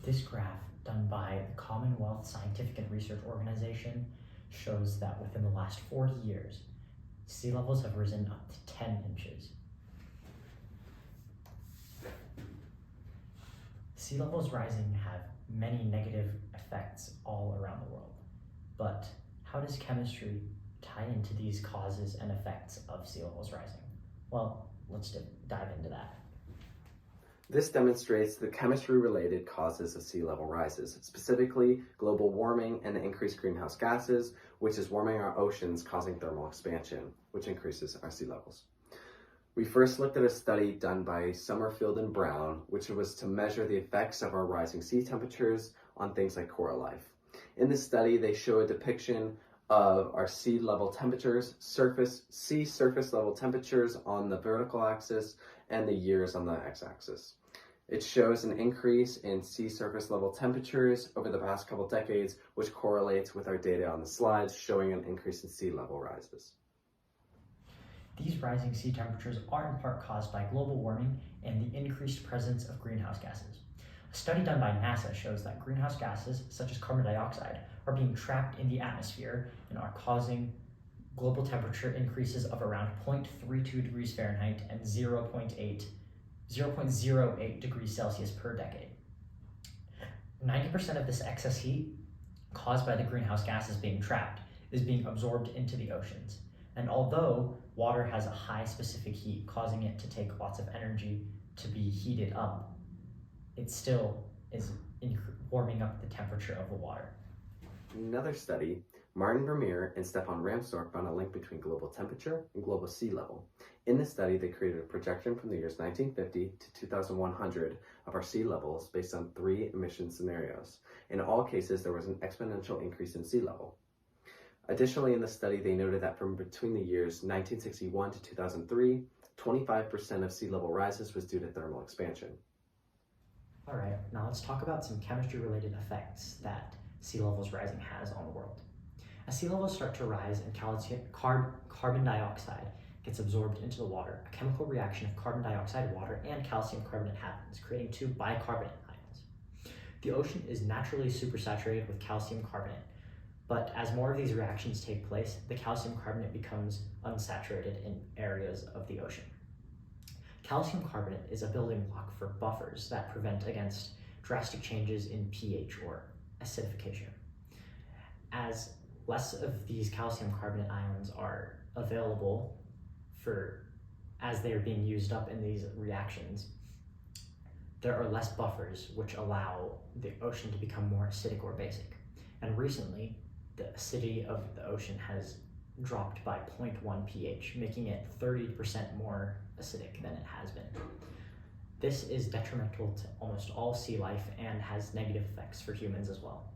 This graph, done by the Commonwealth Scientific and Research Organization, shows that within the last 40 years, sea levels have risen up to 10 inches. Sea levels rising have many negative effects all around the world, but how does chemistry tie into these causes and effects of sea levels rising? Well, let's dive into that. This demonstrates the chemistry-related causes of sea level rises, specifically global warming and the increased greenhouse gases, which is warming our oceans, causing thermal expansion, which increases our sea levels. We first looked at a study done by Summerfield and Brown, which was to measure the effects of our rising sea temperatures on things like coral life. In this study, they show a depiction of our sea level temperatures, sea surface level temperatures on the vertical axis, and the years on the x-axis. It shows an increase in sea surface level temperatures over the past couple decades, which correlates with our data on the slides, showing an increase in sea level rises. These rising sea temperatures are in part caused by global warming and the increased presence of greenhouse gases. A study done by NASA shows that greenhouse gases, such as carbon dioxide, are being trapped in the atmosphere and are causing global temperature increases of around 0.32 degrees Fahrenheit and 0.08 degrees Celsius per decade. 90% of this excess heat caused by the greenhouse gases being trapped is being absorbed into the oceans. And although water has a high specific heat, causing it to take lots of energy to be heated up, it still is warming up the temperature of the water. In another study, Martin Vermeer and Stefan Ramstorff found a link between global temperature and global sea level. In this study, they created a projection from the years 1950 to 2100 of our sea levels based on 3 emission scenarios. In all cases, there was an exponential increase in sea level. Additionally, in the study, they noted that from between the years 1961 to 2003, 25% of sea level rises was due to thermal expansion. All right, now let's talk about some chemistry-related effects that sea levels rising has on the world. As sea levels start to rise and carbon dioxide gets absorbed into the water, a chemical reaction of carbon dioxide, water, and calcium carbonate happens, creating 2 bicarbonate ions. The ocean is naturally supersaturated with calcium carbonate, but as more of these reactions take place, the calcium carbonate becomes unsaturated in areas of the ocean. Calcium carbonate is a building block for buffers that prevent against drastic changes in pH or acidification. As less of these calcium carbonate ions are available as they are being used up in these reactions, there are less buffers which allow the ocean to become more acidic or basic. And recently, the acidity of the ocean has dropped by 0.1 pH, making it 30% more acidic than it has been. This is detrimental to almost all sea life and has negative effects for humans as well.